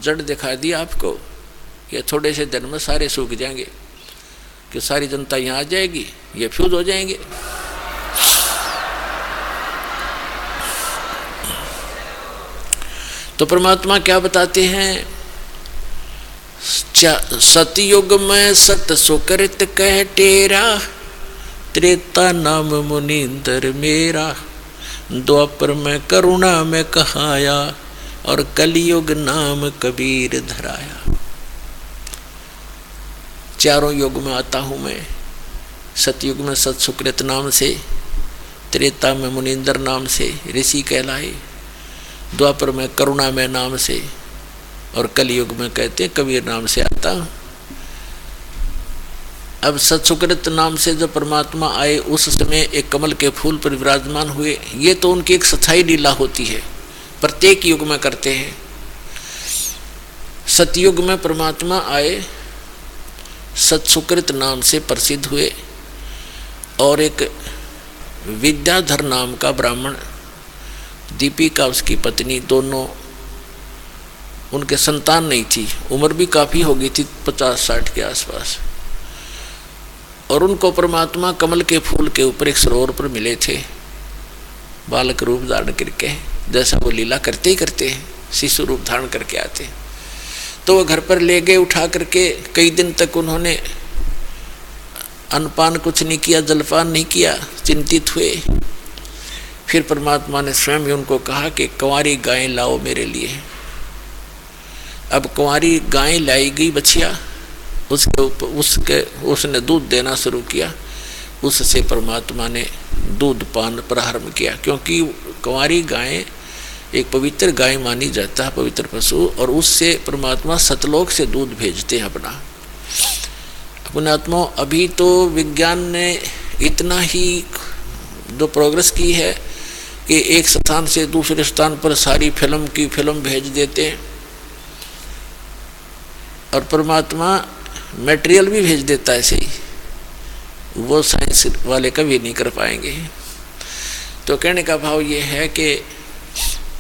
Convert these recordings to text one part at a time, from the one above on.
जड़ दिखा दिया आपको, ये थोड़े से दिन में सारे सूख जाएंगे, कि सारी जनता यहाँ आ जाएगी, ये फ्यूज हो जाएंगे। तो परमात्मा क्या बताते हैं, सतयुग में सत सुकृत कह टेरा, त्रेता नाम मुनींद्र मेरा, द्वापर में करुणा में कहाया, और कलयुग नाम कबीर धराया। चारों युग में आता हूँ मैं, सतयुग में सत सुकृत नाम से, त्रेता में मुनींद्र नाम से ऋषि कहलाए, द्वापर में करुणा में नाम से, और कलयुग में कहते कबीर नाम से आता हूँ। अब सत्सुकृत नाम से जब परमात्मा आए उस समय एक कमल के फूल पर विराजमान हुए, ये तो उनकी एक सच्चाई लीला होती है, प्रत्येक युग में करते हैं। सतयुग में परमात्मा आए, सत्सुकृत नाम से प्रसिद्ध हुए, और एक विद्याधर नाम का ब्राह्मण, दीपिका उसकी पत्नी, दोनों उनके संतान नहीं थी, उम्र भी काफ़ी हो गई थी 50-60 के आसपास, और उनको परमात्मा कमल के फूल के ऊपर एक सरोवर पर मिले थे, बालक रूप धारण करके, जैसा वो लीला करते ही करते हैं, शिशु रूप धारण करके आते हैं। तो वो घर पर ले गए उठा करके, कई दिन तक उन्होंने अन्नपान कुछ नहीं किया, जलपान नहीं किया, चिंतित हुए। फिर परमात्मा ने स्वयं ही उनको कहा कि कुंवारी गाय लाओ मेरे लिए। अब कुंवारी गाय लाई गई बछिया, उसने दूध देना शुरू किया, उससे परमात्मा ने दूध पान प्रारंभ किया, क्योंकि कुंवारी गाय एक पवित्र गाय मानी जाता है, पवित्र पशु, और उससे परमात्मा सतलोक से दूध भेजते हैं अपना। अपने आत्मा अभी तो विज्ञान ने इतना ही जो प्रोग्रेस की है कि एक स्थान से दूसरे स्थान पर सारी फिल्म भेज देते हैं, और परमात्मा मटेरियल भी भेज देता है, ऐसे ही वो साइंस वाले कभी नहीं कर पाएंगे। तो कहने का भाव ये है कि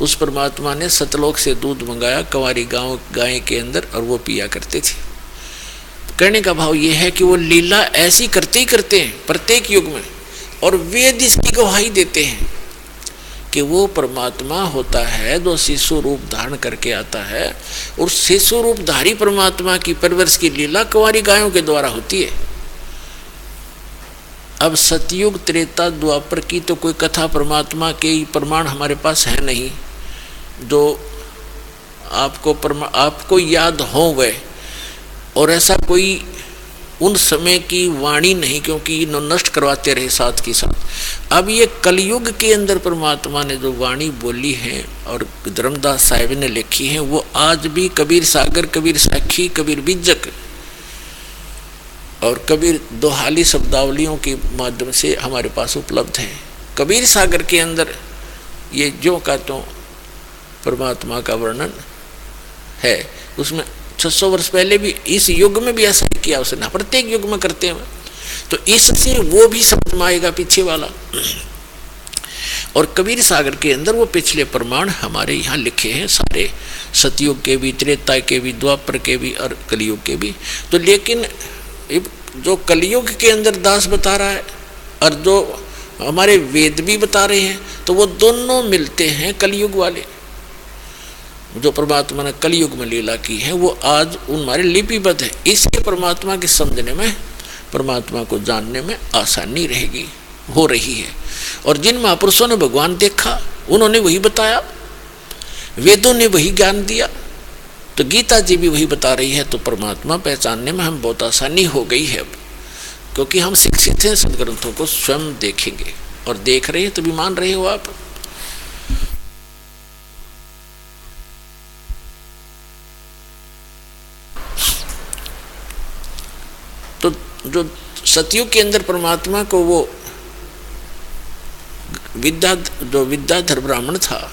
उस परमात्मा ने सतलोक से दूध मंगाया कुंवारी गाय के अंदर, और वो पिया करते थे। कहने का भाव ये है कि वो लीला ऐसी करते ही करते हैं प्रत्येक युग में, और वेद इसकी गवाही देते हैं कि वो परमात्मा होता है जो शिशु रूप धारण करके आता है, और शिशु रूप धारी परमात्मा की परवरिश की लीला कुंवारी गायों के द्वारा होती है। अब सतयुग त्रेता द्वापर की तो कोई कथा परमात्मा के प्रमाण हमारे पास है नहीं जो आपको याद हो वह, और ऐसा कोई उन समय की वाणी नहीं, क्योंकि नष्ट करवाते रहे साथ के साथ। अब ये कलयुग के अंदर परमात्मा ने जो वाणी बोली है और धर्मदास साहिब ने लिखी है, वो आज भी कबीर सागर, कबीर साखी, कबीर बीजक और कबीर दोहाली शब्दावलियों के माध्यम से हमारे पास उपलब्ध है। कबीर सागर के अंदर ये जो का तो परमात्मा का वर्णन है, उसमें 600 वर्ष पहले भी इस युग में भी ऐसा ही किया उसने, प्रत्येक युग में करते हैं। तो इससे वो भी समझ में आएगा पीछे वाला। और कबीर सागर के अंदर वो पिछले प्रमाण हमारे यहाँ लिखे हैं सारे, सतयुग के भी, त्रेता के भी, द्वापर के भी और कलयुग के भी। तो लेकिन जो कलयुग के अंदर दास बता रहा है और जो हमारे वेद भी बता रहे हैं, तो वो दोनों मिलते हैं कलयुग वाले। जो परमात्मा ने कलयुग में लीला की है वो आज हमारे लिपिबद्ध है। इसके परमात्मा के समझने में, परमात्मा को जानने में आसानी रहेगी, हो रही है। और जिन महापुरुषों ने भगवान देखा उन्होंने वही बताया, वेदों ने वही ज्ञान दिया, तो गीता जी भी वही बता रही है। तो परमात्मा पहचानने में हम बहुत आसानी हो गई है अब, क्योंकि हम शिक्षित हैं, सदग्रंथों को स्वयं देखेंगे और देख रहे हैं तो भी मान रहे हो आप। तो जो सतयुग के अंदर परमात्मा को वो विद्याधर ब्राह्मण था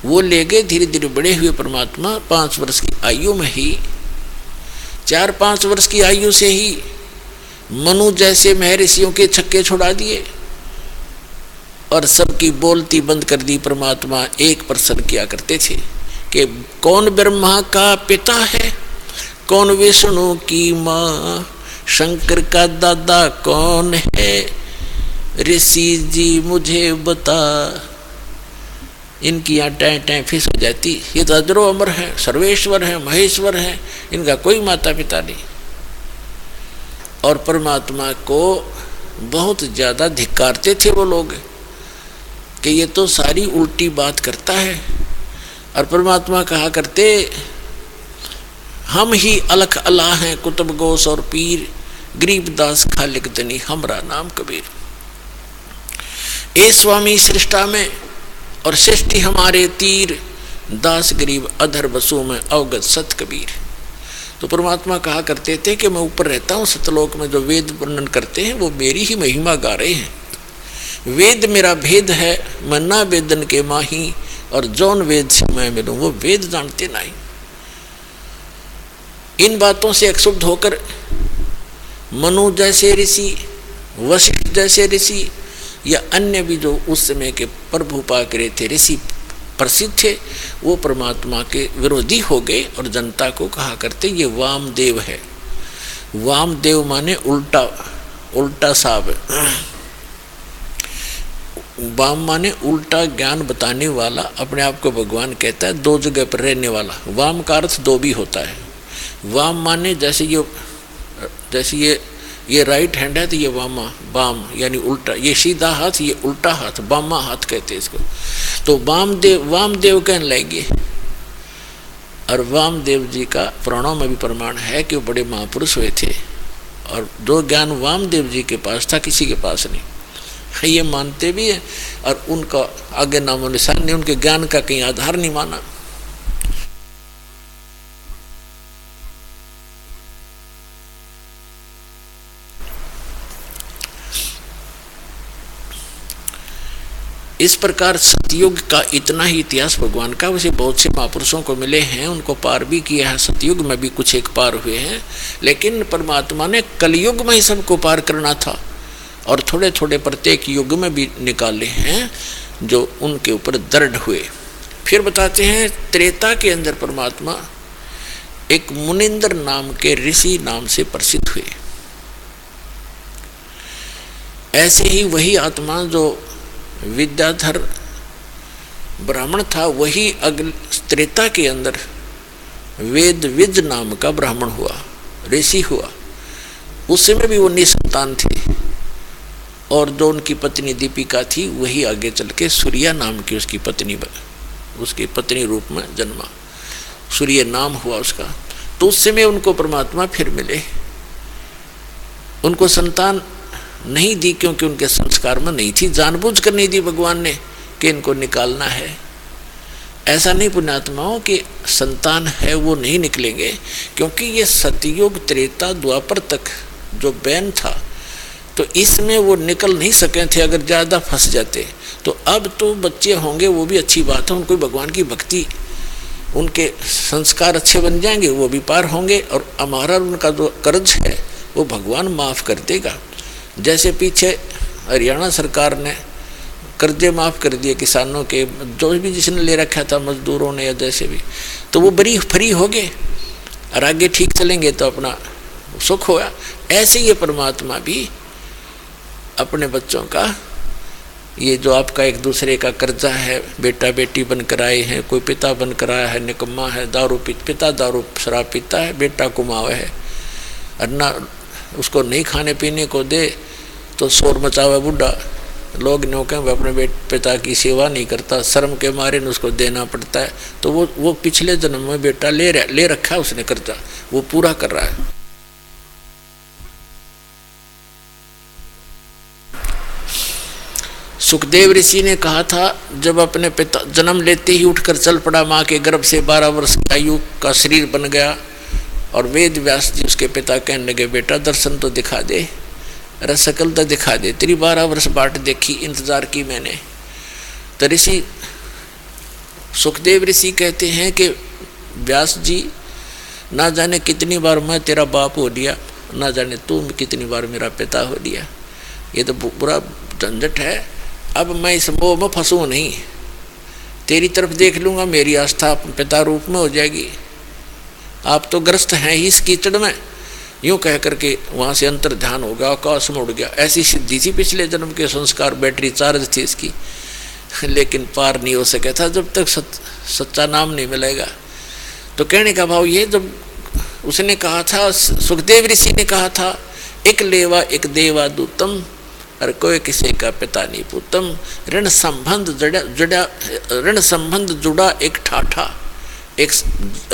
वो ले गए, धीरे धीरे बड़े हुए परमात्मा 5 वर्ष की आयु में ही, 4-5 वर्ष की आयु से ही मनु जैसे महर्षियों के छक्के छुड़ा दिए और सबकी बोलती बंद कर दी। परमात्मा एक प्रसन्न किया करते थे, कि कौन ब्रह्मा का पिता है, कौन विष्णु की माँ, शंकर का दादा कौन है, ऋषि जी मुझे बता। इनकी यहाँ टैं टैं फिस हो जाती। ये तो अजरो अमर है, सर्वेश्वर है, महेश्वर है, इनका कोई माता पिता नहीं। और परमात्मा को बहुत ज्यादा धिक्कारते थे वो लोग कि ये तो सारी उल्टी बात करता है। और परमात्मा कहा करते हम ही अलख अल्लाह हैं, कुतुब गोस और पीर, गरीबदास खालिक दनी हमरा नाम कबीर। ए स्वामी सृष्टा में और सृष्टि हमारे तीर, दास गरीब अधर बसु में अवगत सत कबीर। तो परमात्मा कहा करते थे कि मैं ऊपर रहता हूँ सतलोक में, जो वेद वर्णन करते हैं वो मेरी ही महिमा गा रहे हैं। वेद मेरा भेद है, मैं ना वेदन के माही, और जौन वेद से मैं मिलूं वो वेद जानते नहीं। इन बातों से अक्षुब्ध होकर मनु जैसे ऋषि, वशिष्ठ जैसे ऋषि या अन्य भी जो उस समय के प्रभु पाक रहे थे ऋषि प्रसिद्ध थे, वो परमात्मा के विरोधी हो गए और जनता को कहा करते ये वामदेव है। वामदेव माने उल्टा, उल्टा साहब। वाम माने उल्टा ज्ञान बताने वाला, अपने आप को भगवान कहता है, दो जगह पर रहने वाला। वाम का अर्थ दो भी होता है। वाम माने जैसे ये राइट हैंड है तो ये वामा, वाम यानी उल्टा, ये सीधा हाथ, ये उल्टा हाथ, बामा हाथ कहते हैं इसको। तो वामदेव कहने लगे। और वामदेव जी का पुराणों में भी प्रमाण है कि वो बड़े महापुरुष हुए थे, और जो ज्ञान वामदेव जी के पास था किसी के पास नहीं, ये मानते भी है। और उनका आगे नामो निशान ने, उनके ज्ञान का कहीं आधार नहीं माना। इस प्रकार सतयुग का इतना ही इतिहास भगवान का, वैसे बहुत से महापुरुषों को मिले हैं, उनको पार भी किया है, सतयुग में भी कुछ एक पार हुए हैं, लेकिन परमात्मा ने कलयुग में ही सबको पार करना था, और थोड़े थोड़े प्रत्येक युग में भी निकाले हैं जो उनके ऊपर दृढ़ हुए। फिर बताते हैं त्रेता के अंदर परमात्मा एक मुनिंद्र नाम के ऋषि नाम से प्रसिद्ध हुए। ऐसे ही वही आत्मा जो विद्याधर ब्राह्मण था, वही अगले त्रेता के अंदर वेद विज नाम का ब्राह्मण हुआ, ऋषि हुआ। उस समय भी वो निसंतान थे, और जो उनकी पत्नी दीपिका थी वही आगे चल के सूर्या नाम की उसकी पत्नी रूप में जन्मा, सूर्य नाम हुआ उसका। तो उस समय उनको परमात्मा फिर मिले। उनको संतान नहीं दी क्योंकि उनके संस्कार में नहीं थी, जानबूझ कर नहीं दी भगवान ने कि इनको निकालना है। ऐसा नहीं पुण्यात्माओं कि संतान है वो नहीं निकलेंगे, क्योंकि ये सतयुग त्रेता द्वापर तक जो बैन था, तो इसमें वो निकल नहीं सके थे अगर ज़्यादा फंस जाते। तो अब तो बच्चे होंगे, वो भी अच्छी बात है, उनको भगवान की भक्ति, उनके संस्कार अच्छे बन जाएंगे, वो भी पार होंगे, और हमारा उनका जो कर्ज है वो भगवान माफ़ कर देगा। जैसे पीछे हरियाणा सरकार ने कर्जे माफ़ कर दिए किसानों के, जो भी जिसने ले रखा था मजदूरों ने या जैसे भी, तो वो बड़ी फ्री हो गए और आगे ठीक चलेंगे तो अपना सुख होगा। ऐसे ये परमात्मा भी अपने बच्चों का, ये जो आपका एक दूसरे का कर्जा है, बेटा बेटी बनकर आए हैं, कोई पिता बनकर आया है निकम्मा है, पिता दारू शराब पीता है, बेटा कुमावा है, और ना उसको नहीं खाने पीने को दे तो शोर मचावे बुढ़ा, लोग नो कहें अपने पिता की सेवा नहीं करता, शर्म के मारे न उसको देना पड़ता है। तो वो पिछले जन्म में बेटा ले रखा है उसने कर्जा, वो पूरा कर रहा है। सुखदेव ऋषि ने कहा था, जब अपने पिता जन्म लेते ही उठकर चल पड़ा, माँ के गर्भ से 12 वर्ष की आयु का शरीर बन गया, और वेद व्यास जी उसके पिता कहने लगे, बेटा दर्शन तो दिखा दे, रसकल तो दिखा दे, तेरी 12 वर्ष बाट देखी, इंतजार की मैंने। तो ऋषि सुखदेव ऋषि कहते हैं कि व्यास जी, ना जाने कितनी बार मैं तेरा बाप हो दिया, ना जाने तू कितनी बार मेरा पिता हो दिया, ये तो बुरा झंझट है। अब मैं इस मोह में फंसूँ नहीं, तेरी तरफ देख लूँगा, मेरी आस्था पिता रूप में हो जाएगी, आप तो ग्रस्त हैं ही इस कीचड़ में। यूँ कह करके वहाँ से अंतर ध्यान हो गया, आकाश में उड़ गया। ऐसी सिद्धि थी पिछले जन्म के संस्कार, बैटरी चार्ज थी इसकी, लेकिन पार नहीं हो सका था जब तक सच्चा नाम नहीं मिलेगा। तो कहने का भाव ये, जब उसने कहा था, सुखदेव ऋषि ने कहा था, एक लेवा एक देवा दूतम, और कोई किसी का पिता नहीं पूतम। ऋण संबंध जुड़ा एक ठाठा, एक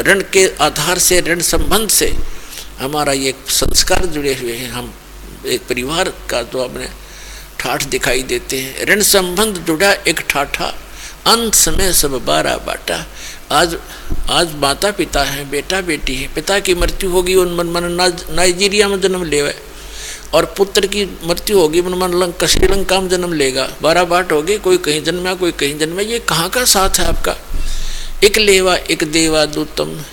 ऋण के आधार से, ऋण संबंध से हमारा ये संस्कार जुड़े हुए हैं। हम एक परिवार का तो अपने ठाठ दिखाई देते हैं। ऋण संबंध जुड़ा एक ठाठा, अंत समय सब बारा बाटा। आज माता पिता हैं, बेटा बेटी है, पिता की मृत्यु होगी मन नाइजीरिया में जन्म लेवे, और पुत्र की मृत्यु होगी मन श्रीलंका में जन्म लेगा। 12 बाट हो गए, कोई कहीं जन्मा कोई कहीं जन्मा। ये कहाँ का साथ है आपका? एक लेवा एक देवा दूतम,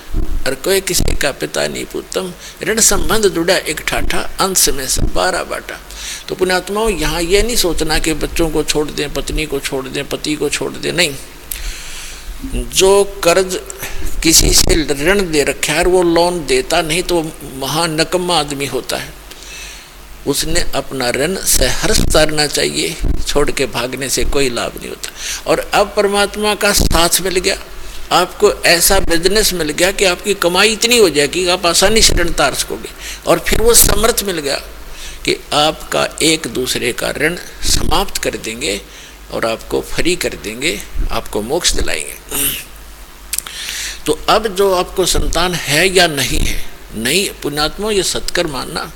और कोई किसी का पिता नहीं पूतम। ऋण संबंध जुड़ा एक ठाठा, अंश में सब 12 बाटा। तो पुण्यात्माओं, यहाँ ये नहीं सोचना कि बच्चों को छोड़ दें, पत्नी को छोड़ दें, पति को छोड़ दें, नहीं। जो कर्ज किसी से ऋण दे रखा है, वो लोन देता नहीं तो महान नकम्मा आदमी होता है। उसने अपना ऋण सहर्ष उतारना चाहिए, छोड़ के भागने से कोई लाभ नहीं होता। और अब परमात्मा का साथ मिल गया, आपको ऐसा बिजनेस मिल गया कि आपकी कमाई इतनी हो जाएगी आप आसानी से ऋण उतार सकोगे। और फिर वो समर्थ मिल गया कि आपका एक दूसरे का ऋण समाप्त कर देंगे और आपको फ्री कर देंगे, आपको मोक्ष दिलाएंगे। तो अब जो आपको संतान है या नहीं है, नहीं पुण्यात्मा, ये सत्कर मानना।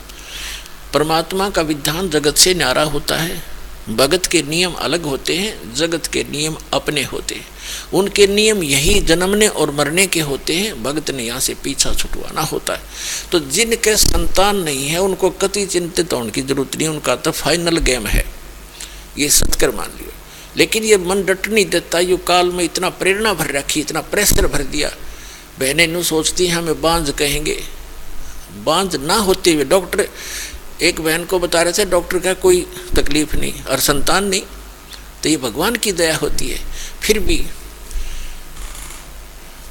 परमात्मा का विधान जगत से न्यारा होता है। भगत के नियम अलग होते हैं, जगत के नियम अपने होते हैं। उनके नियम यही जन्मने और मरने के होते हैं, भगत ने यहाँ से पीछा छुटवाना होता है। तो जिनके संतान नहीं है उनको कति चिंतित होने की जरूरत नहीं, उनका तो फाइनल गेम है, ये सत्कर मान लियो। लेकिन ये मन डट नहीं देता, यो काल में इतना प्रेरणा भर रखी, इतना प्रेशर भर दिया। बहनें यूँ सोचती हैं हमें बांझ कहेंगे, बांझ ना होते हुए। डॉक्टर एक बहन को बता रहे थे, डॉक्टर का कोई तकलीफ नहीं और संतान नहीं, तो ये भगवान की दया होती है। फिर भी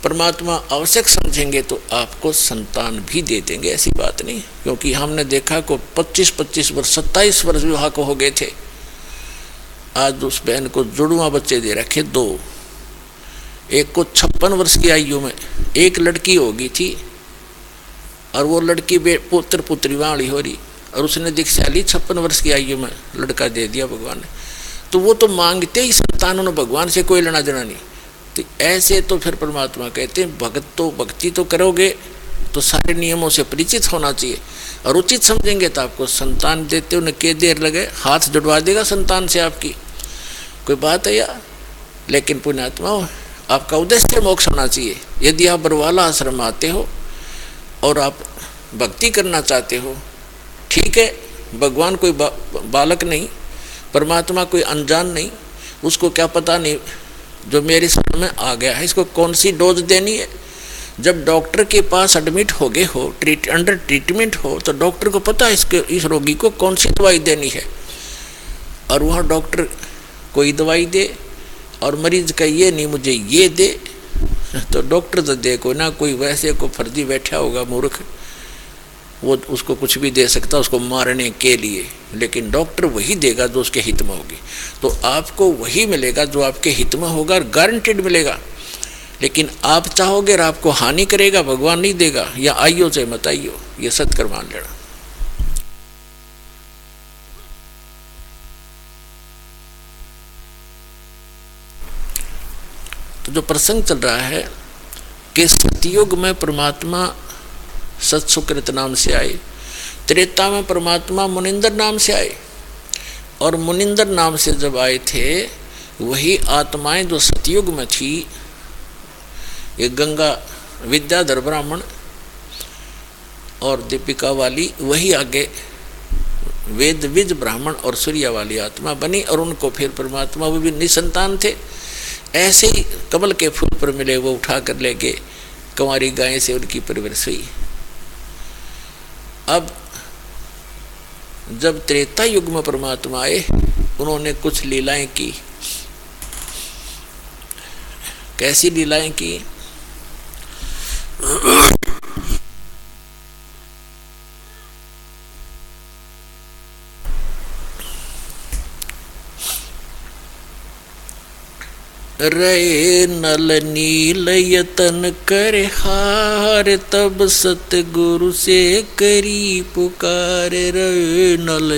परमात्मा आवश्यक समझेंगे तो आपको संतान भी दे देंगे, ऐसी बात नहीं। क्योंकि हमने देखा को 25-25 वर्ष 27 वर्ष विवाह को हो गए थे, आज उस बहन को जुड़वा बच्चे दे रखे 2। एक को 56 वर्ष की आयु में एक लड़की होगी थी, और वो लड़की पुत्र पुत्री वाली हो रही, और उसने दीक्षा ली 56 वर्ष की आयु में, लड़का दे दिया भगवान ने। तो वो तो मांगते ही संतान, उन्होंने भगवान से कोई लेना देना नहीं। तो ऐसे तो फिर परमात्मा कहते हैं भक्ति तो करोगे तो सारे नियमों से परिचित होना चाहिए, और उचित समझेंगे तो आपको संतान देते। उन्हें के देर लगे, हाथ जुड़वा देगा संतान से आपकी, कोई बात है या। लेकिन पुण्यात्मा, आपका उद्देश्य मोक्ष होना चाहिए। यदि आप बरवाला आश्रम आते हो और आप भक्ति करना चाहते हो, ठीक है, भगवान कोई बालक नहीं, परमात्मा कोई अनजान नहीं, उसको क्या पता नहीं जो मेरे समझ में आ गया है, इसको कौन सी डोज देनी है। जब डॉक्टर के पास एडमिट हो गए हो, अंडर ट्रीटमेंट हो, तो डॉक्टर को पता है इस रोगी को कौन सी दवाई देनी है। और वहाँ डॉक्टर कोई दवाई दे और मरीज का ये नहीं मुझे ये दे, तो डॉक्टर तो देखो ना, कोई वैसे को फर्जी बैठा होगा मूर्ख, वो उसको कुछ भी दे सकता उसको मारने के लिए, लेकिन डॉक्टर वही देगा जो उसके हित में होगी। तो आपको वही मिलेगा जो आपके हित में होगा, और गारंटेड मिलेगा। लेकिन आप चाहोगे और आपको हानि करेगा, भगवान नहीं देगा। या आइयो चाहे मत आइयो, ये सत्कर मान लेना। तो जो प्रसंग चल रहा है कि सतयुग में परमात्मा सत्सुकृत नाम से आए, त्रेता में परमात्मा मुनिंदर नाम से आए, और मुनिंदर नाम से जब आए थे वही आत्माएं जो सतयुग में थी, ये गंगा विद्याधर ब्राह्मण और दीपिका वाली, वही आगे वेद विज ब्राह्मण और सूर्या वाली आत्मा बनी, और उनको फिर परमात्मा, वो भी निसंतान थे, ऐसे ही कमल के फूल पर मिले वो उठा कर ले गए, कंवारी गाय से उनकी परवरिश हुई। अब जब त्रेता युग में परमात्मा आए, उन्होंने कुछ लीलाएं की। कैसी लीलाएं की। रे नल नील यतन कर हार, तब सतगुरु से करी पुकार। रे नल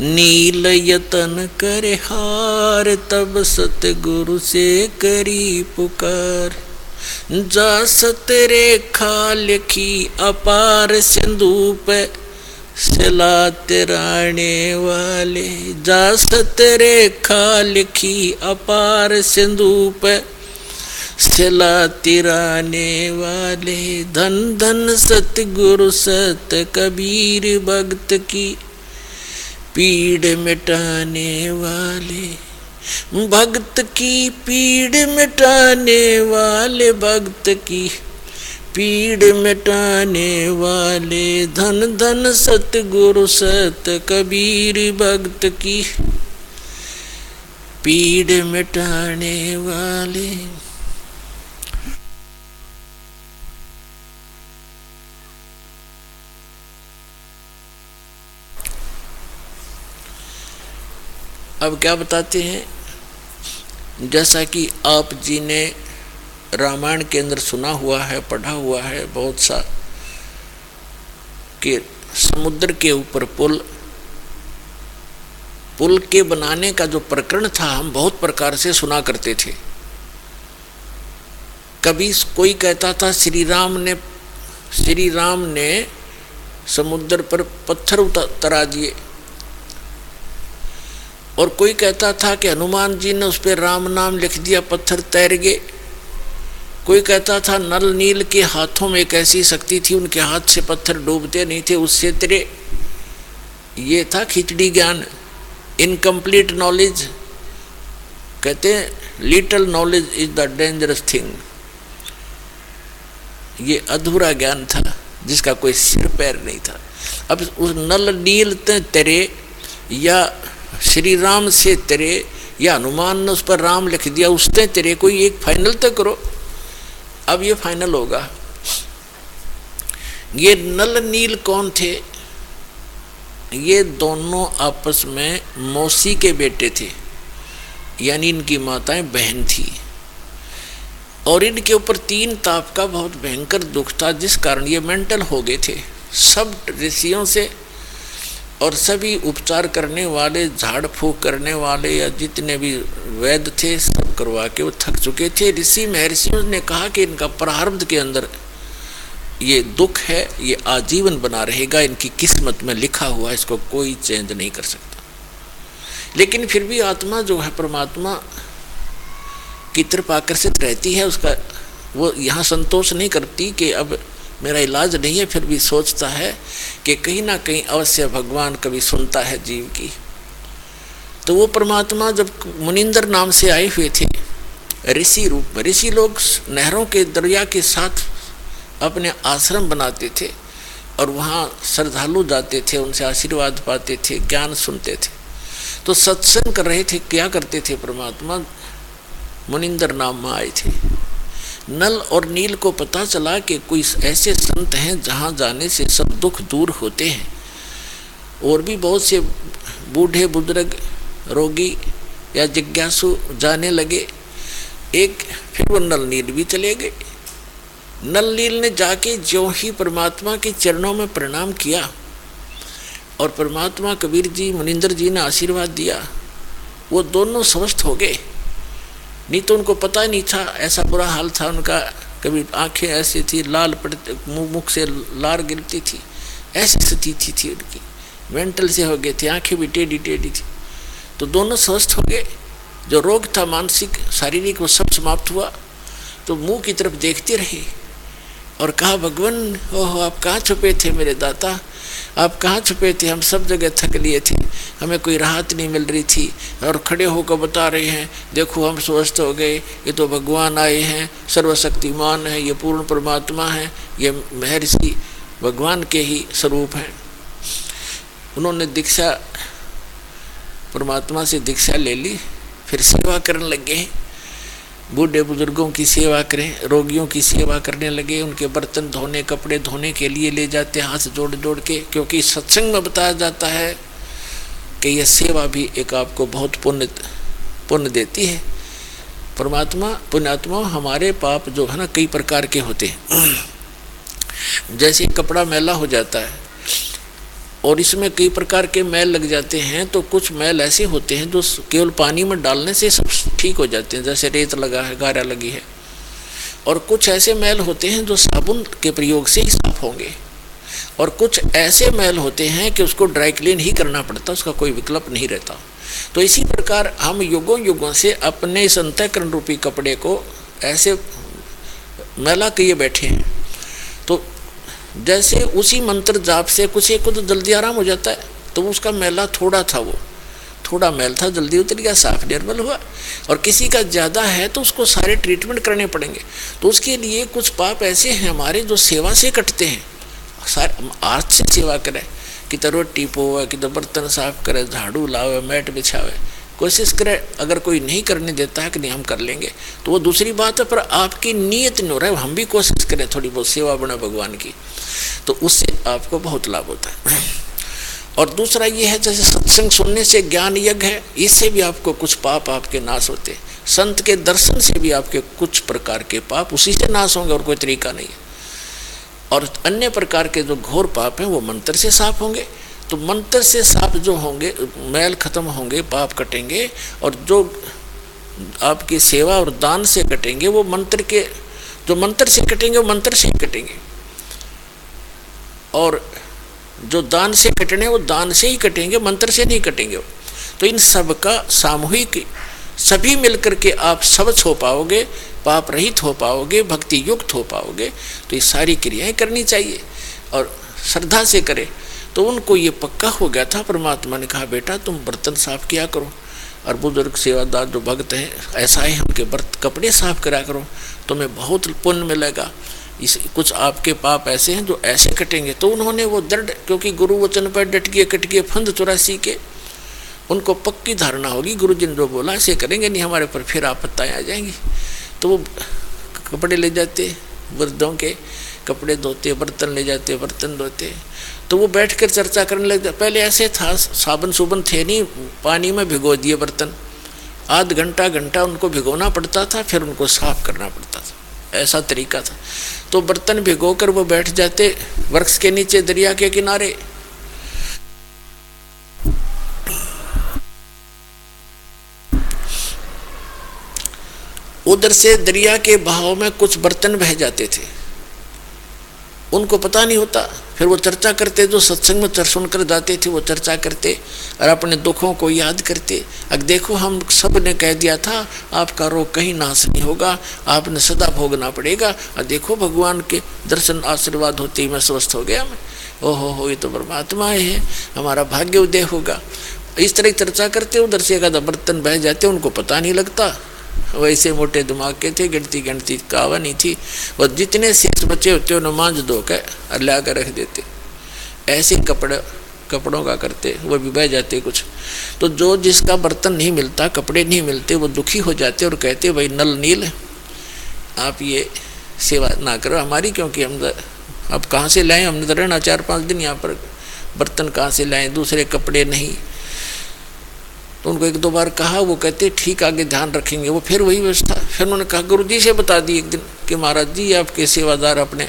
नील यतन कर हार, तब सतगुरु से करी पुकार। जा सतरेखा लिखी अपार सिंधु पे, सिला तिराने वाले। जा सतरेखा लिखी अपार सिंधु पे, सिला तिराने वाले। धन धन सतगुरु सत कबीर, भक्त की पीड़ मिटाने वाले। भक्त की पीड़ मिटाने वाले, भक्त की पीड़ मिटाने वाले। धन धन सतगुरु सत कबीर, भक्त की पीड़ मिटाने वाले। अब क्या बताते हैं, जैसा कि आप जी ने रामायण के अंदर सुना हुआ है, पढ़ा हुआ है बहुत सा, कि समुद्र के ऊपर पुल के बनाने का जो प्रकरण था हम बहुत प्रकार से सुना करते थे। कभी कोई कहता था श्री राम ने समुद्र पर पत्थर उतरा दिए, और कोई कहता था कि हनुमान जी ने उस पर राम नाम लिख दिया, पत्थर तैर गए। कोई कहता था नल नील के हाथों में एक ऐसी शक्ति थी, उनके हाथ से पत्थर डूबते नहीं थे, उससे तेरे। ये था खिचड़ी ज्ञान, इनकम्प्लीट नॉलेज। कहते हैं little knowledge is the dangerous thing. ये अधूरा ज्ञान था जिसका कोई सिर पैर नहीं था। अब उस नल नील तेरे, या श्री राम से तेरे, या हनुमान ने उस पर राम लिख दिया उसने तेरे, कोई एक फाइनल तक करो। अब ये फाइनल होगा। ये नल नील कौन थे? ये दोनों आपस में मौसी के बेटे थे, यानी इनकी माताएं बहन थी, और इनके ऊपर 3 ताप का बहुत भयंकर दुख था, जिस कारण ये मेंटल हो गए थे। सब ऋषियों से और सभी उपचार करने वाले, झाड़ फूक करने वाले, या जितने भी वैद्य थे सब करवा के वो थक चुके थे। ऋषि महर्षियों ने कहा कि इनका प्रारब्ध के अंदर ये दुख है, ये आजीवन बना रहेगा, इनकी किस्मत में लिखा हुआ, इसको कोई चेंज नहीं कर सकता। लेकिन फिर भी आत्मा जो है परमात्मा की तरफ आकर्षित रहती है, उसका वो यहाँ संतोष नहीं करती कि अब मेरा इलाज नहीं है, फिर भी सोचता है कि कहीं ना कहीं अवश्य भगवान कभी सुनता है जीव की। तो वो परमात्मा जब मुनिंदर नाम से आए हुए थे ऋषि रूप में, ऋषि लोग नहरों के दरिया के साथ अपने आश्रम बनाते थे और वहाँ श्रद्धालु जाते थे, उनसे आशीर्वाद पाते थे, ज्ञान सुनते थे। तो सत्संग कर रहे थे, क्या करते थे परमात्मा, मुनिंदर नाम में आए थे। नल और नील को पता चला कि कोई ऐसे संत हैं जहाँ जाने से सब दुख दूर होते हैं, और भी बहुत से बूढ़े बुजुर्ग, रोगी या जिज्ञासु जाने लगे। फिर वो नल नील भी चले गए। नल नील ने जाके ज्यों ही परमात्मा के चरणों में प्रणाम किया, और परमात्मा कबीर जी, मुनिंदर जी ने आशीर्वाद दिया, वो दोनों स्वस्थ हो गए। नहीं तो उनको पता ही नहीं था, ऐसा बुरा हाल था उनका। कभी आंखें ऐसी थी, लाल पड़ते, मुख से लार गिरती थी, ऐसी स्थिति थी उनकी, मेंटल से हो गए थे, आंखें भी टेढ़ी टेढ़ी थी। तो दोनों स्वस्थ हो गए। जो रोग था मानसिक शारीरिक वो सब समाप्त हुआ। तो मुंह की तरफ देखते रहे और कहा, भगवान ओहो आप कहाँ छुपे थे मेरे दाता, आप कहाँ छुपे थे, हम सब जगह थक लिए थे, हमें कोई राहत नहीं मिल रही थी, और खड़े होकर बता रहे हैं देखो हम स्वस्थ हो गए, ये तो भगवान आए हैं, सर्वशक्तिमान है, ये पूर्ण परमात्मा है, ये महर्षि भगवान के ही स्वरूप हैं। उन्होंने दीक्षा, परमात्मा से दीक्षा ले ली, फिर सेवा करने लगे। बूढ़े बुजुर्गों की सेवा करें, रोगियों की सेवा करने लगे, उनके बर्तन धोने, कपड़े धोने के लिए ले जाते हाथ जोड़ जोड़ के, क्योंकि सत्संग में बताया जाता है कि यह सेवा भी एक आपको बहुत पुण्य देती है। परमात्मा पुण्यात्मा हमारे पाप जो है ना कई प्रकार के होते हैं। जैसे कपड़ा मैला हो जाता है और इसमें कई प्रकार के मैल लग जाते हैं, तो कुछ मैल ऐसे होते हैं जो केवल पानी में डालने से सब ठीक हो जाते हैं, जैसे रेत लगा है, गारा लगी है। और कुछ ऐसे मैल होते हैं जो साबुन के प्रयोग से ही साफ होंगे, और कुछ ऐसे मैल होते हैं कि उसको ड्राई क्लीन ही करना पड़ता, उसका कोई विकल्प नहीं रहता। तो इसी प्रकार हम युगों युगों से अपने इस अंतःकरण रूपी कपड़े को ऐसे मैला किए बैठे हैं। तो जैसे उसी मंत्र जाप से कुछ एक को तो जल्दी आराम हो जाता है, तो उसका मैला थोड़ा था, वो थोड़ा मैल था, जल्दी उतर गया, साफ निर्मल हुआ। और किसी का ज़्यादा है तो उसको सारे ट्रीटमेंट करने पड़ेंगे। तो उसके लिए कुछ पाप ऐसे हैं हमारे जो सेवा से कटते हैं। सारे आज से सेवा करें, कि तो रोटी पोवे, कि तो बर्तन साफ करे, झाड़ू लावे, मैट बिछावे, कोशिश करे। अगर कोई नहीं करने देता है कि नहीं हम कर लेंगे तो वो दूसरी बात है, पर आपकी नीयत नहीं हो रहा है, हम भी कोशिश करें थोड़ी बहुत सेवा बने भगवान की, तो उससे आपको बहुत लाभ होता है। और दूसरा ये है, जैसे सत्संग सुनने से ज्ञान यज्ञ है, इससे भी आपको कुछ पाप आपके नाश होते। संत के दर्शन से भी आपके कुछ प्रकार के पाप उसी से नाश होंगे, और कोई तरीका नहीं है। और अन्य प्रकार के जो घोर पाप हैं वो मंत्र से साफ होंगे। तो मंत्र से साफ जो होंगे, मैल खत्म होंगे, पाप कटेंगे। और जो आपकी सेवा और दान से कटेंगे, वो मंत्र के जो मंत्र से कटेंगे वो मंत्र से ही कटेंगे, और जो दान से कटने वो दान से ही कटेंगे, मंत्र से नहीं कटेंगे। तो इन सब का सामूहिक सभी मिलकर के आप स्वच्छ हो पाओगे, पाप रहित हो पाओगे, भक्ति युक्त हो पाओगे। तो ये सारी क्रियाएं करनी चाहिए और श्रद्धा से करें। तो उनको ये पक्का हो गया था। परमात्मा ने कहा बेटा तुम बर्तन साफ किया करो, और बुजुर्ग सेवादार जो भक्त हैं ऐसा ही उनके कपड़े साफ करा करो, तुम्हें बहुत पुण्य मिलेगा। इस कुछ आपके पाप ऐसे हैं जो ऐसे कटेंगे। तो उन्होंने वो दृढ़, क्योंकि गुरु वचन पर डट गए, कट गए फंद 84 के, उनको पक्की धारणा होगी गुरु जी ने जो बोला ऐसे करेंगे, नहीं हमारे पर फिर आपत्तियाँ आ जाएंगी। तो वो कपड़े ले जाते, वृद्धों के कपड़े धोते, बर्तन ले जाते, बर्तन धोते। तो वो बैठकर चर्चा करने लगे। पहले ऐसे था, साबुन सुबन थे नहीं, पानी में भिगो दिए बर्तन, आध घंटा उनको भिगोना पड़ता था, फिर उनको साफ करना पड़ता था, ऐसा तरीका था। तो बर्तन भिगो कर वो बैठ जाते वृक्ष के नीचे, दरिया के किनारे। उधर से दरिया के बहाव में कुछ बर्तन बह जाते थे, उनको पता नहीं होता। फिर वो चर्चा करते, जो सत्संग में सुनकर जाते थे वो चर्चा करते और अपने दुखों को याद करते। अब देखो हम सब ने कह दिया था आपका रोग कहीं नाश नहीं होगा, आपने सदा भोगना पड़ेगा, और देखो भगवान के दर्शन आशीर्वाद होते ही मैं स्वस्थ हो गया। मैं ओहो ये तो परमात्मा है, हमारा भाग्य उदय होगा। इस तरह चर्चा करते, उधर से एक आधा बर्तन बह जाते, उनको पता नहीं लगता। वैसे मोटे दिमाग के थे, गिनती कावा नहीं थी। वो जितने शेष बचे होते उन्हें मांझ धो कर ला कर रख देते। ऐसे कपड़ों का करते, वो भी बह जाते कुछ। तो जो जिसका बर्तन नहीं मिलता, कपड़े नहीं मिलते, वो दुखी हो जाते और कहते भाई नल नील आप ये सेवा ना करो हमारी, क्योंकि हम अब कहाँ से लाएं, हमने तो रहना 4-5 दिन यहाँ पर, बर्तन कहाँ से लाएं, दूसरे कपड़े नहीं। तो उनको 1-2 बार कहा, वो कहते ठीक आगे ध्यान रखेंगे। वो फिर वही व्यवस्था। फिर उन्होंने कहा गुरु जी से बता दी एक दिन कि महाराज जी आपके सेवादार अपने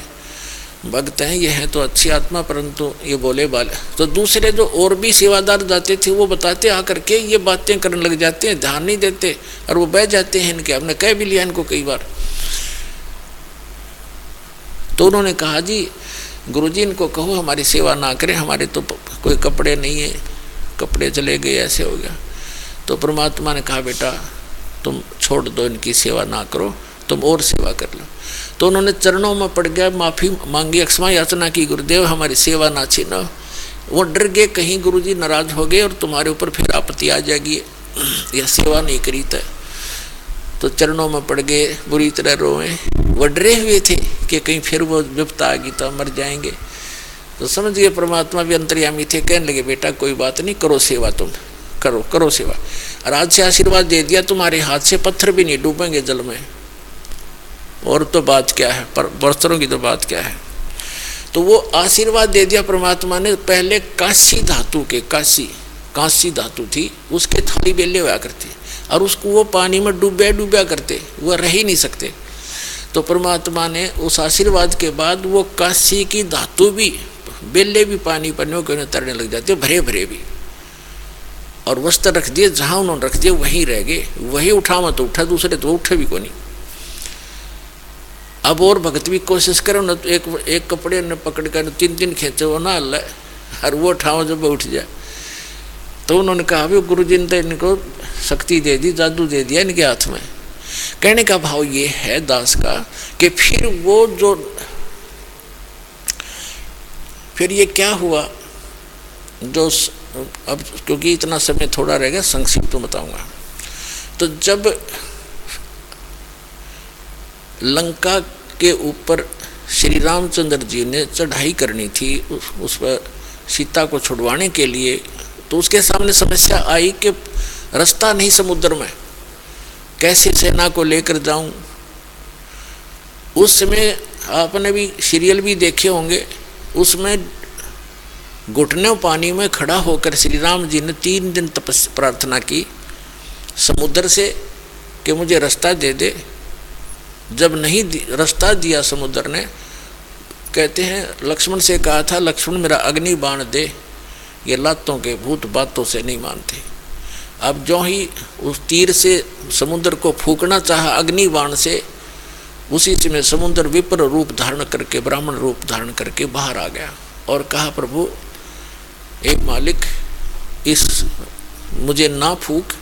भक्त हैं, ये हैं तो अच्छी आत्मा, परंतु ये बोले बाले। तो दूसरे जो और भी सेवादार जाते थे वो बताते आकर के, ये बातें करने लग जाते हैं, ध्यान नहीं देते और वो बह जाते हैं इनके। हमने कह भी लिया इनको कई बार। तो उन्होंने कहा जी गुरुजी इनको कहो हमारी सेवा ना करें, हमारे तो कोई कपड़े नहीं है, कपड़े चले गए, ऐसे हो गया। तो परमात्मा ने कहा बेटा तुम छोड़ दो, इनकी सेवा ना करो, तुम और सेवा कर लो। तो उन्होंने चरणों में पड़ गया, माफ़ी मांगी, क्षमा याचना की, गुरुदेव हमारी सेवा ना छीनो। वो डर गए कहीं गुरुजी नाराज हो गए और तुम्हारे ऊपर फिर आपत्ति आ जाएगी, यह सेवा नहीं करी था। तो चरणों में पड़ गए, बुरी तरह रोए। वो डरे हुए थे कि कहीं फिर वो विपत्ति आ गई तो मर जाएंगे। तो समझ गए परमात्मा भी अंतर्यामी थे, कहने लगे बेटा कोई बात नहीं, करो सेवा तुम, करो करो सेवा। और आज से आशीर्वाद दे दिया, तुम्हारे हाथ से पत्थर भी नहीं डूबेंगे जल में, और तो बात क्या है, पर बर्तनों की तो बात क्या है। तो वो आशीर्वाद दे दिया परमात्मा ने। पहले कांसी धातु के, कांसी धातु थी, उसके थाली बेले हुआ करते, और उसको वो पानी में डूबा करते, वो रह ही नहीं सकते। तो परमात्मा ने उस आशीर्वाद के बाद वो कांसी की धातु भी, बेले भी पानी पन्नों के उन्हें तैरने लग जाते, भरे भरे भी। और वस्त्र रख दिए, जहाँ उन्होंने रख दिए वहीं रह गए, वही उठावा तो उठा, दूसरे तो उठे भी को नहीं। अब और भगत भी कोशिश करो ना, तो एक कपड़े ने पकड़ कर 3 खींचे वो ना हल्ला, और वो उठाओ जब उठ जाए। तो उन्होंने कहा भी गुरु जी ने तो इनको शक्ति दे दी, जादू दे दिया इनके हाथ में। कहने का भाव ये है दास का कि फिर ये क्या हुआ जो, अब क्योंकि इतना समय थोड़ा रह गया, संक्षिप्त तो बताऊंगा। तो जब लंका के ऊपर श्री रामचंद्र जी ने चढ़ाई करनी थी उस पर सीता को छुड़वाने के लिए, तो उसके सामने समस्या आई कि रास्ता नहीं समुद्र में, कैसे सेना को लेकर जाऊं। उस समय आपने भी सीरियल भी देखे होंगे, उसमें घुटनों पानी में खड़ा होकर श्री राम जी ने 3 दिन तपस्या प्रार्थना की समुद्र से कि मुझे रास्ता दे दे। जब नहीं रास्ता दिया समुद्र ने, कहते हैं लक्ष्मण से कहा था, लक्ष्मण मेरा अग्नि बाण दे, ये लातों के भूत बातों से नहीं मानते। अब जो ही उस तीर से समुद्र को फूकना चाहा अग्नि बाण से, उसी समय समुद्र विप्र रूप धारण करके, ब्राह्मण रूप धारण करके बाहर आ गया और कहा प्रभु एक मालिक, इस मुझे ना फूक,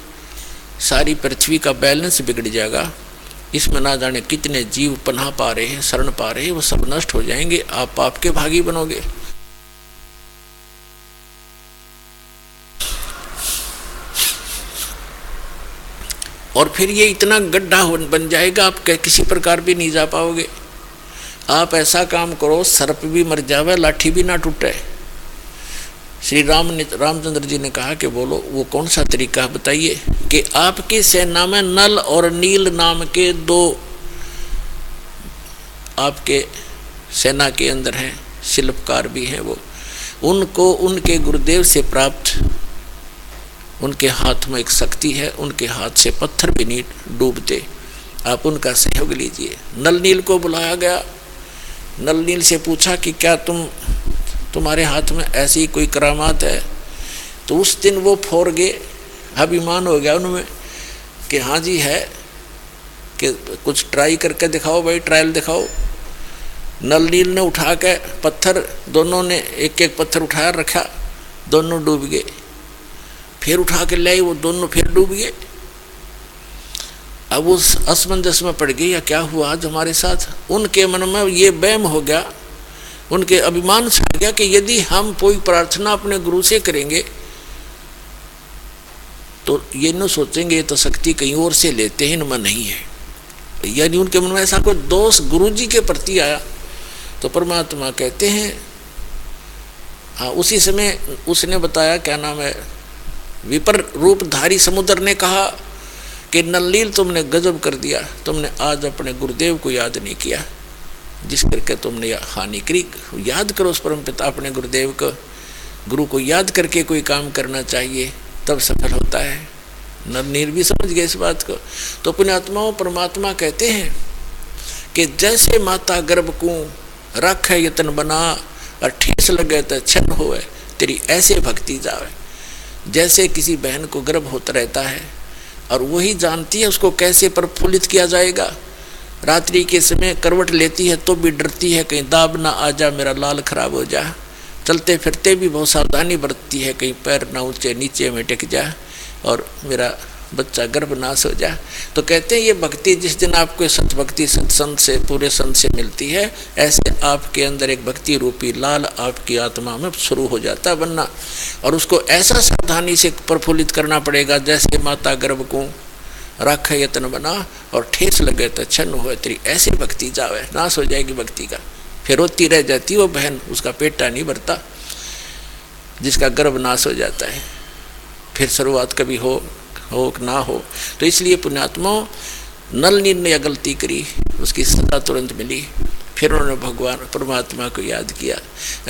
सारी पृथ्वी का बैलेंस बिगड़ जाएगा, इसमें ना जाने कितने जीव पनाह पा रहे हैं, शरण पा रहे हैं, वो सब नष्ट हो जाएंगे, आप पाप के भागी बनोगे। और फिर ये इतना गड्ढा बन जाएगा, आप किसी प्रकार भी नहीं जा पाओगे। आप ऐसा काम करो, सर्प भी मर जावे, लाठी भी ना टूटे। श्री रामचंद्र जी ने कहा कि बोलो वो कौन सा तरीका बताइए। कि आपकी सेना में नल और नील नाम के 2 आपके सेना के अंदर हैं, शिल्पकार भी हैं वो, उनको उनके गुरुदेव से प्राप्त, उनके हाथ में एक शक्ति है, उनके हाथ से पत्थर भी नहीं डूबते, आप उनका सहयोग लीजिए। नल नील को बुलाया गया, नल नील से पूछा कि क्या तुम्हारे हाथ में ऐसी कोई करामात है। तो उस दिन वो फोर गए, अभिमान हो गया उनमें कि हाँ जी है, कि कुछ ट्राई करके दिखाओ भाई, ट्रायल दिखाओ। नल नील ने उठा के पत्थर, दोनों ने एक पत्थर उठाया रखा, दोनों डूब गए। फिर उठा के लाई, वो दोनों फिर डूब गए। अब उस असमंजस में पड़ गई, या क्या हुआ आज हमारे साथ। उनके मन में ये वहम हो गया, उनके अभिमान से आ गया कि यदि हम कोई प्रार्थना अपने गुरु से करेंगे तो ये न सोचेंगे ये तो शक्ति कहीं और से लेते हैं, इनमें नहीं है। यानी उनके मन में ऐसा कोई दोष गुरु जी के प्रति आया। तो परमात्मा कहते हैं, हाँ उसी समय उसने बताया, क्या नाम है, विपर रूपधारी समुद्र ने कहा कि नलनील तुमने गजब कर दिया, तुमने आज अपने गुरुदेव को याद नहीं किया, जिस करके तुमने हानि करी। याद करो उस परम पिता अपने गुरुदेव को, गुरु को याद करके कोई काम करना चाहिए, तब सफल होता है। नलनील भी समझ गए इस बात को। तो पुण्यात्माओं, परमात्मा कहते हैं कि जैसे माता गर्भ को रख है यतन बना, और ठेस लगे तो छन्न होए, तेरी ऐसे भक्ति जावे। जैसे किसी बहन को गर्भ होता रहता है और वही जानती है उसको कैसे प्रफुल्लित किया जाएगा। रात्रि के समय करवट लेती है तो भी डरती है कहीं दाब ना आ जा, मेरा लाल खराब हो जा। चलते फिरते भी बहुत सावधानी बरतती है, कहीं पैर ना ऊंचे नीचे में टिक जा और मेरा बच्चा गर्भनाश हो जा। तो कहते हैं ये भक्ति जिस दिन आपको सतभक्ति सत्संग से, पूरे संत से मिलती है, ऐसे आपके अंदर एक भक्ति रूपी लाल आपकी आत्मा में शुरू हो जाता है बनना। और उसको ऐसा सावधानी से प्रफुल्लित करना पड़ेगा जैसे माता गर्भ को रख यत्न बना और ठेस लगे तो छन्न हो, तेरी ऐसे भक्ति जावे, नाश हो जाएगी भक्ति का। फिर रोती रह जाती वो बहन, उसका पेटा नहीं भरता जिसका गर्भ नाश हो जाता है। फिर शुरुआत कभी हो ना हो। तो इसलिए पुण्यात्माओं, नल नील ने गलती करी, उसकी सजा तुरंत मिली। फिर उन्होंने भगवान परमात्मा को याद किया।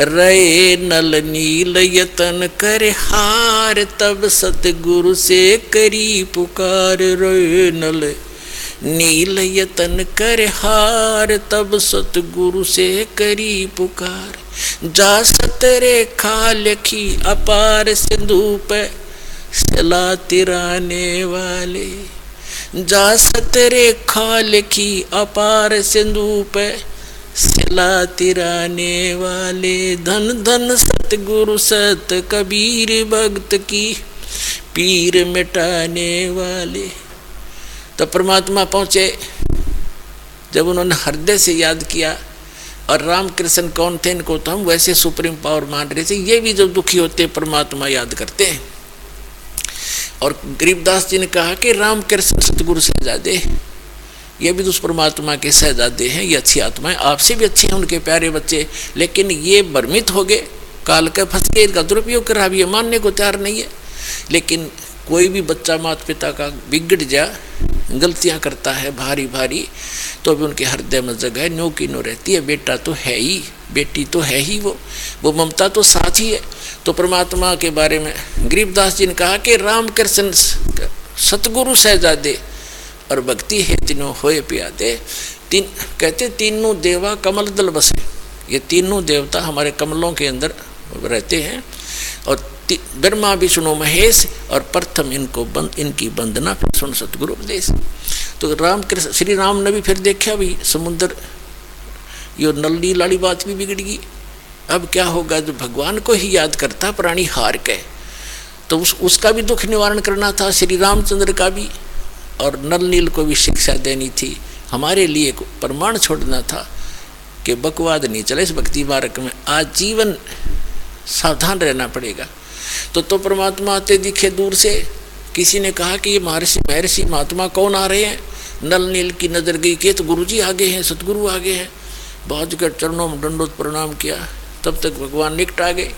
रे नल नील यतन कर हार, तब सतगुरु से करी पुकार। रे नल नील यतन कर हार, तब सतगुरु से करी पुकार। जा सतरे खा लखी अपार, सिंधु पे सला तिराने वाले। जा सतरे खा लखी अपार, सिंधु पे सिला तिराने वाले। धन धन सतगुरु सत कबीर, भक्त की पीर मिटाने वाले। तो परमात्मा पहुंचे। जब उन्होंने हृदय से याद किया, और रामकृष्ण कौन थे, इनको तो हम वैसे सुप्रीम पावर मान रहे थे, ये भी जब दुखी होते परमात्मा याद करते हैं। और गरीबदास जी ने कहा कि रामकृष्ण सतगुरु सहजादे, ये भी तो उस परमात्मा के सहजादे हैं, ये अच्छी आत्माएं, आपसे भी अच्छे हैं उनके प्यारे बच्चे, लेकिन ये भ्रमित हो गए, काल का फंस गए, इनका दुरुपयोग कर रहा, ये मानने को तैयार नहीं है। लेकिन कोई भी बच्चा माता पिता का बिगड़ जा, गलतियां करता है भारी भारी, तो भी उनके हृदय में जगह न्यो की नो रहती है। बेटा तो है ही, बेटी तो है ही, वो ममता तो साथ ही है। तो परमात्मा के बारे में गरीबदास जी ने कहा कि रामकृष्ण सतगुरु सहजादे, और भक्ति है तीनों होए प्यादे। कहते तीनों देवा कमल दल बसे, ये तीनों देवता हमारे कमलों के अंदर रहते हैं। और ब्रह्मा विष्णु महेश, और प्रथम इनकी वंदना, फिर सुन सतगुरु उपदेश। तो रामकृष्ण श्री राम ने भी फिर देखा भी समुद्र, ये नली लाड़ी बात भी बिगड़ गई। अब क्या होगा, जो भगवान को ही याद करता प्राणी हार के, तो उसका भी दुख निवारण करना था, श्री रामचंद्र का भी, और नल नील को भी शिक्षा देनी थी। हमारे लिए प्रमाण छोड़ना था कि बकवाद नहीं चले इस भक्ति मार्ग में, आजीवन सावधान रहना पड़ेगा। तो परमात्मा आते दिखे दूर से। किसी ने कहा कि ये महर्षि महात्मा कौन आ रहे हैं। नल नील की नजर गई कि तो गुरुजी आगे हैं, सतगुरु आगे हैं। बहुत कर चरणों में दंडोत प्रणाम किया, तब तक भगवान निकट आ गए।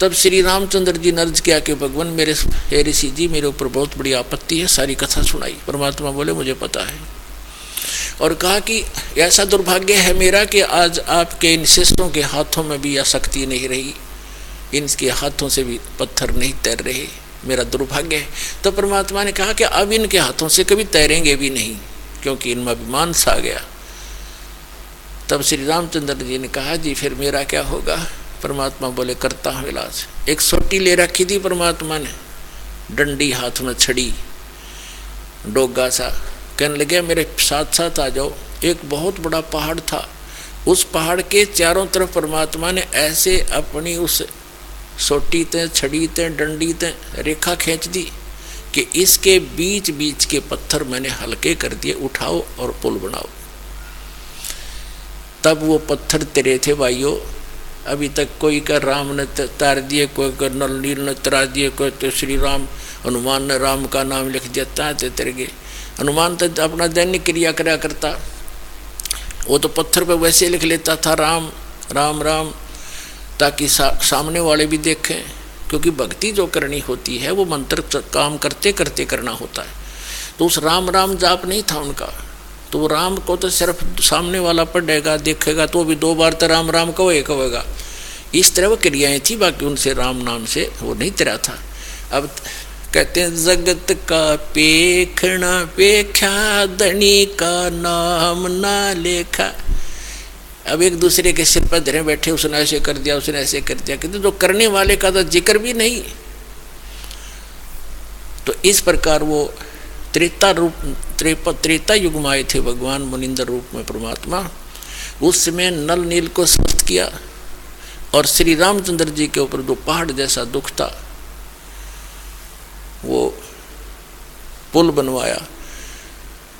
तब श्री रामचंद्र जी ने अर्ज किया कि भगवान मेरे हे ऋषि जी, मेरे ऊपर बहुत बड़ी आपत्ति है। सारी कथा सुनाई। परमात्मा बोले मुझे पता है, और कहा कि ऐसा दुर्भाग्य है मेरा कि आज आपके इन शिष्यों के हाथों में भी यह शक्ति नहीं रही, इनके हाथों से भी पत्थर नहीं तैर रहे, मेरा दुर्भाग्य है। तो परमात्मा ने कहा कि अब इनके हाथों से कभी तैरेंगे भी नहीं, क्योंकि इनमें अभिमान सा गया। तब श्री रामचंद्र जी ने कहा जी फिर मेरा क्या होगा। परमात्मा बोले करता हूँ इलाज। एक सोटी ले रखी थी परमात्मा ने, डंडी हाथ में छड़ी, डोगा सा। कहने लगे मेरे साथ साथ आ जाओ। एक बहुत बड़ा पहाड़ था, उस पहाड़ के चारों तरफ परमात्मा ने ऐसे अपनी उस सोटी ते, छड़ी ते, डंडी ते रेखा खींच दी कि इसके बीच बीच के पत्थर मैंने हल्के कर दिए, उठाओ और पुल बनाओ। तब वो पत्थर तेरे थे भाइयों। अभी तक कोई का राम ने तार दिए, कोई का नल नील ने तरा दिए, कोई तो श्री राम हनुमान ने राम का नाम लिख दिया, तेरे गए। हनुमान तो अपना दैनिक क्रिया करा करता, वो तो पत्थर पे वैसे लिख लेता था राम राम राम, ताकि सामने वाले भी देखें। क्योंकि भक्ति जो करनी होती है वो मंत्र काम करते करते करना होता है। तो उस राम राम जाप नहीं था उनका, तो राम को तो सिर्फ सामने वाला पढ़ेगा देखेगा तो भी 2 बार तो राम राम कहेगा। इस तरह वो क्रियाएं थी, बाकी उनसे राम नाम से वो नहीं तेरा था। अब कहते हैं जगत का पेखना पेख्या, धनी का नाम ना लेखा। अब एक दूसरे के सिर पर धरे बैठे, उसने ऐसे कर दिया, उसने ऐसे कर दिया, कहते जो करने वाले का तो जिक्र भी नहीं। तो इस प्रकार वो त्रेता युग में आए थे भगवान मुनिंदर रूप में परमात्मा। उस समय नल नील को स्वस्थ किया, और श्री रामचंद्र जी के ऊपर जो पहाड़ जैसा दुख था वो पुल बनवाया।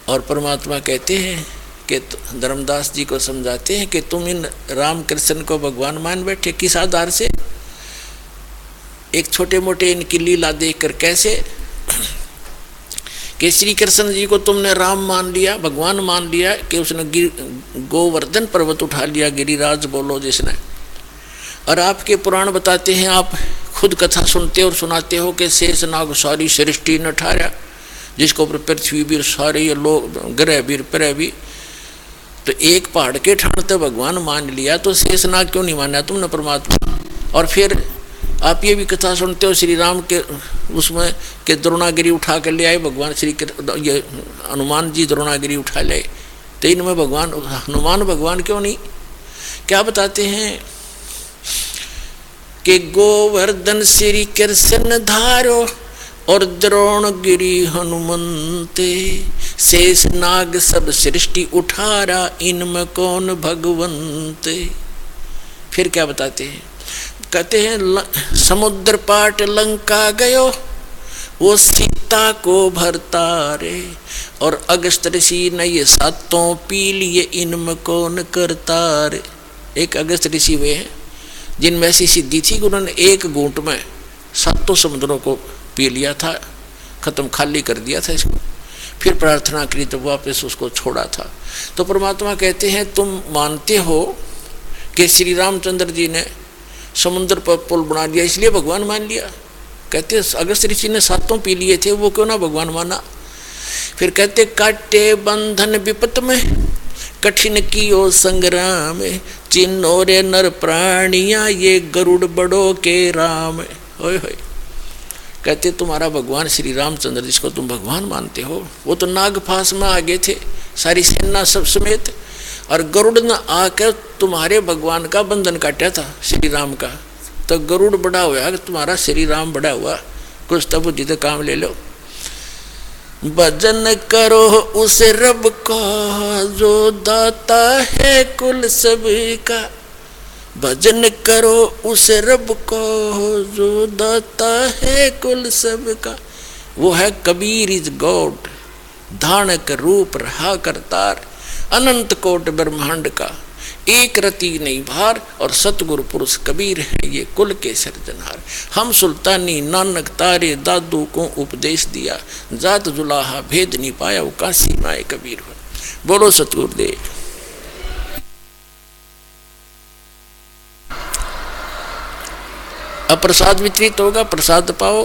और परमात्मा कहते हैं कि धर्मदास जी को समझाते हैं कि तुम इन रामकृष्ण को भगवान मान बैठे, किस आधार से। एक छोटे मोटे इनकी लीला देखकर कैसे कि श्री कृष्ण जी को तुमने राम मान लिया, भगवान मान लिया, कि उसने गोवर्धन पर्वत उठा लिया, गिरिराज बोलो जिसने। और आपके पुराण बताते हैं आप खुद कथा सुनते और सुनाते हो कि शेष नाग सारी सृष्टि न ठारा, जिसको ऊपर पृथ्वी भी सारे ये लोग ग्रह भी प्रह भी, तो एक पहाड़ के ठाणते भगवान मान लिया तो शेष नाग क्यों नहीं माना तुमने परमात्मा। और फिर आप ये भी कथा सुनते हो श्री राम के उसमें के द्रोणागिरी उठा कर ले आए भगवान श्री ये हनुमान जी द्रोणागिरी उठा ले, तो इनमें भगवान हनुमान भगवान क्यों नहीं। क्या बताते हैं कि गोवर्धन श्री कृष्ण धारो और द्रोणगिरी हनुमंते, शेष नाग सब सृष्टि उठारा इनमें कौन भगवंते। फिर क्या बताते हैं, कहते हैं समुद्र पाट लंका गयो वो सीता को भरता रे, और अगस्त ऋषि ने ये सातों पी लिए इनमें कौन करता रे। एक अगस्त ऋषि वे हैं जिनमें ऐसी सिद्धि थी कि उन्होंने एक घूंट में सातों समुद्रों को पी लिया था, खत्म खाली कर दिया था इसको, फिर प्रार्थना करी तो वापस उसको छोड़ा था। तो परमात्मा कहते हैं तुम मानते हो कि श्री रामचंद्र जी ने समुद्र पर पुल बना दिया इसलिए भगवान मान लिया। कहते अगस्त ऋषि ने सातों पी लिए थे, वो क्यों ना भगवान माना। फिर कहते काटे बंधन विपत में कठिन कियो संग्राम, चिन्हो रे नर प्राणिया ये गरुड़ बड़ो के राम। होय होय, कहते तुम्हारा भगवान श्री रामचंद्र जिसको तुम भगवान मानते हो वो तो नागफास में आगे थे सारी सेना सब समेत, और गरुड़ ने आकर तुम्हारे भगवान का बंधन काटा था श्री राम का। तो गरुड़ बड़ा हुआ कि तुम्हारा श्री राम बड़ा हुआ, कुछ तो बुद्धि तो काम ले लो। भजन करो उस रब को जो दाता है कुल सबका, भजन करो उस रब को जो दाता है कुल सबका। वो है कबीर इज गॉड, धानक रूप रहा करतार, अनंत कोट ब्रह्मांड का एक रति नहीं भार, और सतगुरु पुरुष कबीर है ये कुल के सर्जनहार। हम सुल्तानी नानक तारे दादू को उपदेश दिया, जात जुलाहा भेद नहीं पाया वो काशी माए कबीर हो। बोलो सतगुरुदेव। अब प्रसाद वितरित होगा, प्रसाद पाओ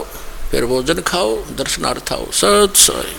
फिर भोजन खाओ, दर्शनार्थ आओ। सत साई।